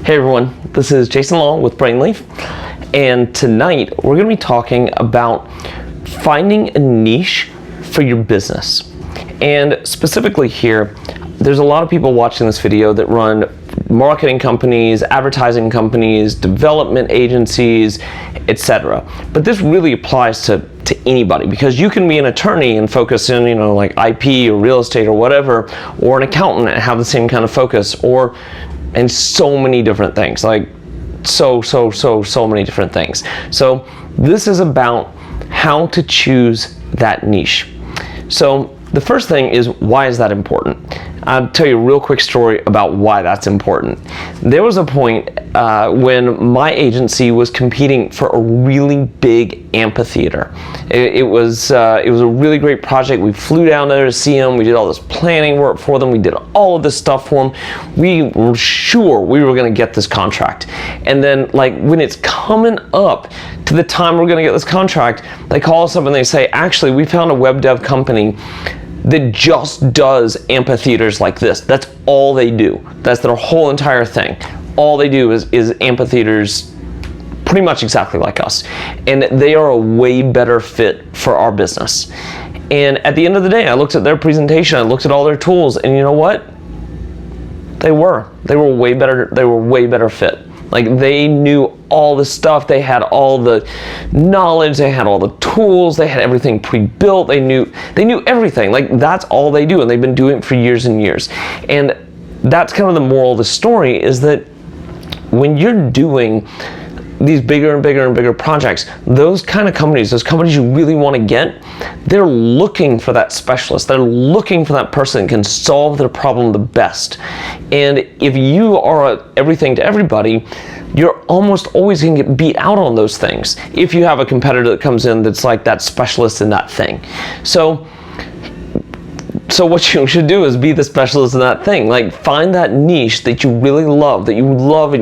Hey everyone, this is Jason Law with Brainleaf, and tonight we're going to be talking about finding a niche for your business. And specifically here, there's a lot of people watching this video that run marketing companies, advertising companies, development agencies, etc. But this really applies to anybody, because you can be an attorney and focus in, like IP or real estate or whatever, or an accountant and have the same kind of focus, and so many different things, like so many different things. So this is about how to choose that niche. So the first thing is, why is that important? I'll tell you a real quick story about why that's important. There was a point when my agency was competing for a really big amphitheater. It was a really great project. We flew down there to see them. We did all this planning work for them. We did all of this stuff for them. We were sure we were going to get this contract. And then, when it's coming up to the time we're going to get this contract, they call us up and they say, actually, we found a web dev company that just does amphitheaters like this. That's all they do. That's their whole entire thing. All they do is amphitheaters pretty much exactly like us. And they are a way better fit for our business. And at the end of the day, I looked at their presentation, I looked at all their tools, and you know what? They were way better fit. They knew all the stuff, they had all the knowledge, they had all the tools, they had everything pre-built, they knew everything. That's all they do, and they've been doing it for years and years. And that's kind of the moral of the story, is that when you're doing these bigger and bigger and bigger projects, those kind of companies, those companies you really want to get, they're looking for that specialist. They're looking for that person that can solve their problem the best. And if you are everything to everybody, you're almost always going to get beat out on those things if you have a competitor that comes in that's like that specialist in that thing. So what you should do is be the specialist in that thing. Find that niche that you really love, and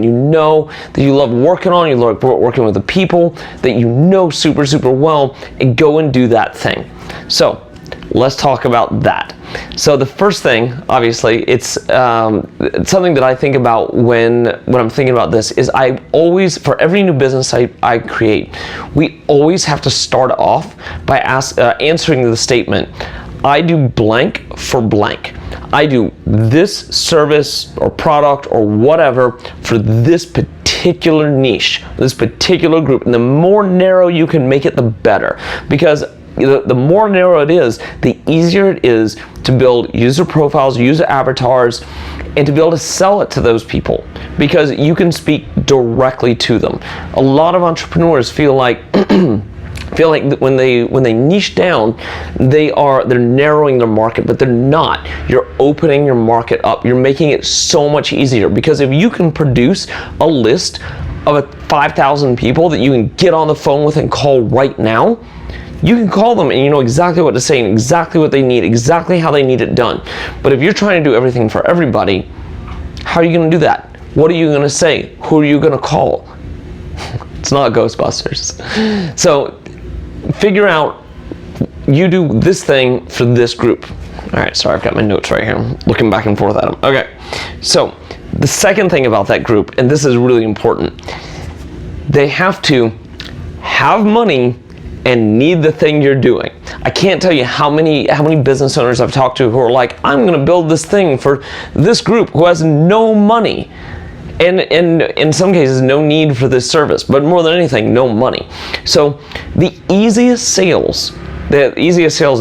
you know that you love working on, you love working with the people that you know super well, and go and do that thing. So let's talk about that. So the first thing, obviously, it's something that I think about when I'm thinking about this, is I always, for every new business I create, we always have to start off by answering the statement, I do blank for blank. I do this service or product or whatever for this particular niche, this particular group. And the more narrow you can make it, the better. Because the more narrow it is, the easier it is to build user profiles, user avatars, and to be able to sell it to those people, because you can speak directly to them. A lot of entrepreneurs feel like when they niche down, they're narrowing their market, but they're not. You're opening your market up. You're making it so much easier, because if you can produce a list of 5,000 people that you can get on the phone with and call right now, you can call them and you know exactly what to say and exactly what they need, exactly how they need it done. But if you're trying to do everything for everybody, how are you going to do that? What are you going to say? Who are you going to call? It's not Ghostbusters. So figure out, you do this thing for this group. All right, sorry, I've got my notes right here. I'm looking back and forth at them. Okay, so the second thing about that group, and this is really important, they have to have money and need the thing you're doing. I can't tell you how many business owners I've talked to who are like, I'm going to build this thing for this group who has no money. And in some cases, no need for this service, but more than anything, no money. So the easiest sales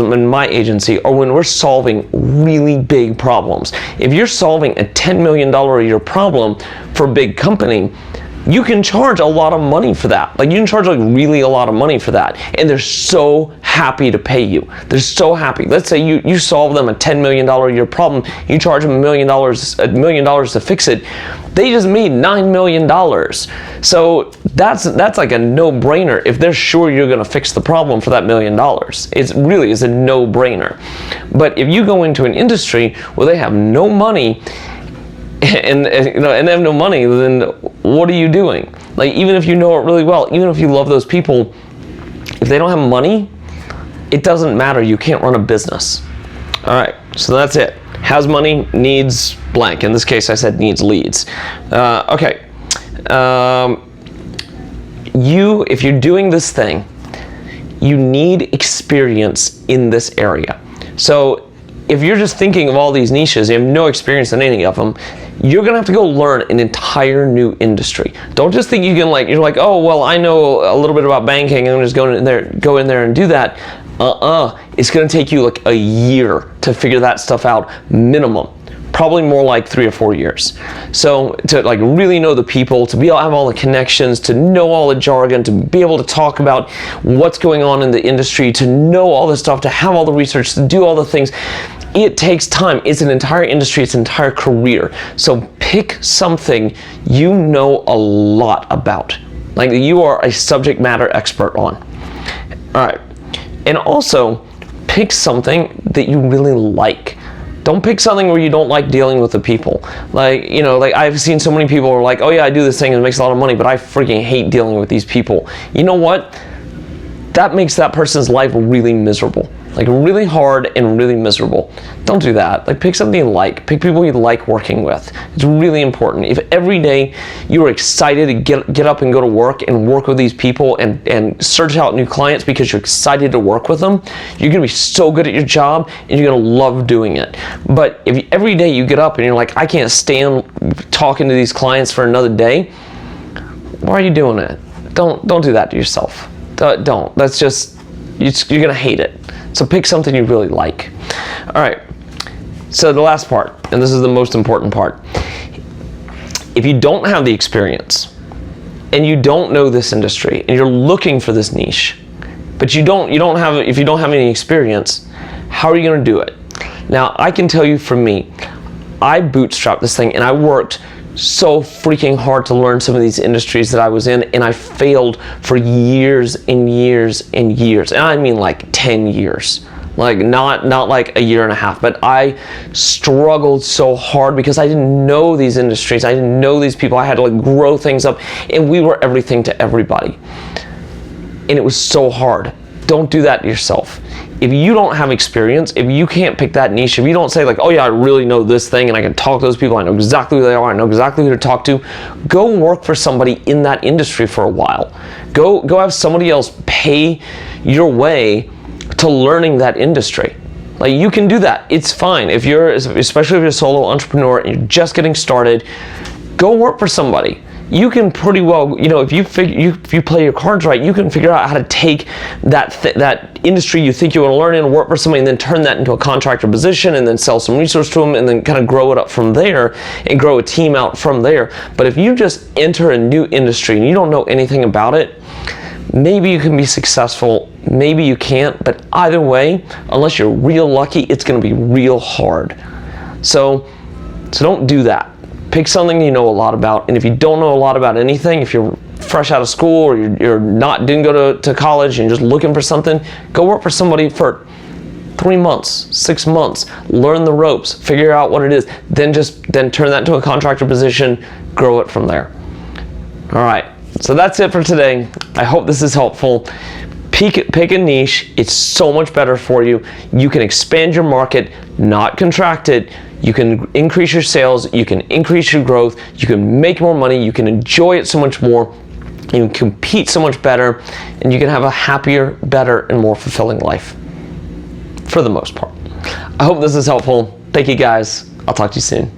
in my agency are when we're solving really big problems. If you're solving a $10 million a year problem for a big company, you can charge a lot of money for that. You can charge really a lot of money for that. And they're so happy to pay you. They're so happy. Let's say you solve them a $10 million a year problem, you charge them $1 million to fix it. They just made $9 million. So that's like a no-brainer if they're sure you're gonna fix the problem for that $1 million. It really is a no-brainer. But if you go into an industry where they have no money, and they have no money, then what are you doing? Even if you know it really well, even if you love those people, if they don't have money, it doesn't matter. You can't run a business. All right, so that's it. Has money, needs blank. In this case, I said needs leads. Okay, If you're doing this thing, you need experience in this area. So if you're just thinking of all these niches, you have no experience in any of them, you're gonna have to go learn an entire new industry. Don't just think you can you're like, oh, well, I know a little bit about banking and I'm just go in there and do that. It's gonna take you like a year to figure that stuff out, minimum. Probably more like 3 or 4 years. So to really know the people, to be able to have all the connections, to know all the jargon, to be able to talk about what's going on in the industry, to know all this stuff, to have all the research, to do all the things, it takes time. It's an entire industry, it's an entire career. So pick something you know a lot about, like you are a subject matter expert on. All right, and also pick something that you really like. Don't pick something where you don't like dealing with the people. I've seen so many people who are like, oh yeah, I do this thing and it makes a lot of money, but I freaking hate dealing with these people. You know what? That makes that person's life really miserable. Like really hard and really miserable. Don't do that. Pick something you like. Pick people you like working with. It's really important. If every day you are excited to get up and go to work and work with these people and search out new clients because you're excited to work with them, you're gonna be so good at your job and you're gonna love doing it. But if every day you get up and you're like, I can't stand talking to these clients for another day, why are you doing it? Don't do that to yourself. Don't. That's just, you're gonna hate it. So pick something you really like. All right, so the last part, and this is the most important part. If you don't have the experience and you don't know this industry and you're looking for this niche, but if you don't have any experience, how are you gonna do it? Now, I can tell you for me, I bootstrapped this thing and I worked so freaking hard to learn some of these industries that I was in, and I failed for years and years and years. And I mean like 10 years. Not like a year and a half, but I struggled so hard because I didn't know these industries. I didn't know these people. I had to grow things up, and we were everything to everybody. And it was so hard. Don't do that to yourself. If you don't have experience, if you can't pick that niche, if you don't say oh yeah, I really know this thing and I can talk to those people, I know exactly who they are, I know exactly who to talk to, go work for somebody in that industry for a while. Go have somebody else pay your way to learning that industry. You can do that. It's fine. Especially if you're a solo entrepreneur and you're just getting started, go work for somebody. You can pretty well, if you play your cards right, you can figure out how to take that industry you think you want to learn in and work for somebody and then turn that into a contractor position and then sell some resource to them and then kind of grow it up from there and grow a team out from there. But if you just enter a new industry and you don't know anything about it, maybe you can be successful, maybe you can't, but either way, unless you're real lucky, it's going to be real hard. So don't do that. Pick something you know a lot about, and if you don't know a lot about anything, if you're fresh out of school or didn't go to college and you're just looking for something, go work for somebody for 3 months, 6 months, learn the ropes, figure out what it is, then turn that into a contractor position, grow it from there. All right, so that's it for today. I hope this is helpful. Pick a niche. It's so much better for you. You can expand your market, not contract it. You can increase your sales, you can increase your growth, you can make more money, you can enjoy it so much more, you can compete so much better, and you can have a happier, better, and more fulfilling life, for the most part. I hope this is helpful. Thank you guys. I'll talk to you soon.